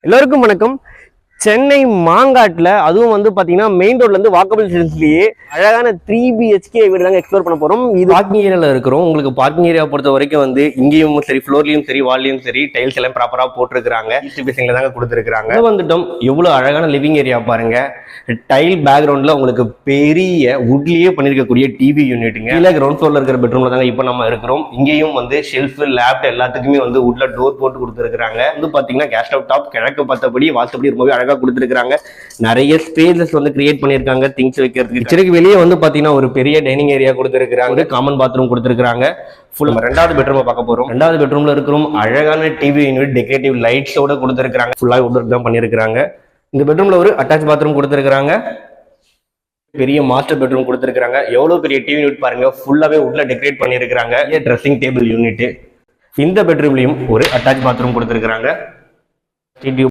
எல்லோருக்கும் வணக்கம். சென்னை மாங்காட்டில் அதுவும் வந்து பார்த்தீங்கன்னா மெயின் ரோட்லேருந்து வாக்கபிள் டிஸ்டன்ஸ்லேயே அழகான 3BHK வீடு தாங்க எக்ஸ்ப்ளோர் பண்ண போகிறோம். இது பார்க்கிங் ஏரியாவில் இருக்கிறோம். உங்களுக்கு பார்க்கிங் ஏரியா பொறுத்த வரைக்கும் வந்து இங்கேயும் சரி, ஃப்ளோர்லையும் சரி, வால்லையும் சரி, டைல்ஸ் எல்லாம் ப்ராப்பராக போட்டிருக்கிறாங்க. ஈஸ்ட் ஃபேசிங்ல தாங்க கொடுத்துருக்காங்க. வந்துட்டோம். எவ்வளோ அழகான லிவிங் ஏரியா பாருங்க. டைல் பேக்ரவுண்டில் உங்களுக்கு பெரிய வுட்லேயே பண்ணியிருக்கக்கூடிய டிவி யூனிட்டுங்க. கீழே கிரவுண்ட் ஃப்ளோரில் இருக்கிற பெட்ரூமில் தாங்க இப்போ நம்ம இருக்கிறோம். இங்கேயும் வந்து ஷெல்ஃப், லேப்டாப் எல்லாத்துக்குமே வந்து வுட்ல டோர் போட்டு கொடுத்துருக்காங்க. வந்து பார்த்தீங்கன்னா கேஸ் ஸ்டவ் டாப் கிழக்கு பார்த்தபடி வாசப்படி ரொம்பவே அழகாக கொடுத்துருக்காங்க. நிறைய ஸ்பேசஸ் வந்து கிரியேட் பண்ணியிருக்காங்க திங்ஸ் வைக்கிறதுக்கு. கிச்சனுக்கு வெளியே வந்து பார்த்தீங்கன்னா ஒரு பெரிய டைனிங் ஏரியா கொடுத்துருக்காங்க. காமன் பாத்ரூம் கொடுத்துருக்காங்க. ஃபுல் ரெண்டாவது பெட்ரூமை பார்க்க போறோம். ரெண்டாவது பெட்ரூம்ல இருக்கிறோம். அழகான டிவி யூனிட் டெக்கரேட்டிவ் லைட்ஸோட கொடுத்துருக்காங்க. ஃபுல்லாக வுட் ஒர்க் தான் பண்ணியிருக்காங்க. இந்த பெட்ரூம்ல ஒரு அட்டாச் பாத்ரூம் கொடுத்துருக்காங்க. பெரிய மாஸ்டர் பெட்ரூம் கொடுத்துருக்காங்க. எவ்வளவு பெரிய டிவி யூனிட் பாருங்க. ஃபுல்லாவே வுட்ல டெக்கரேட் பண்ணியிருக்காங்க. Dressing table unit. இந்த பெட்ரூம்லயும் ஒரு அட்டாச் பாத்ரூம் கொடுத்துருக்காங்க.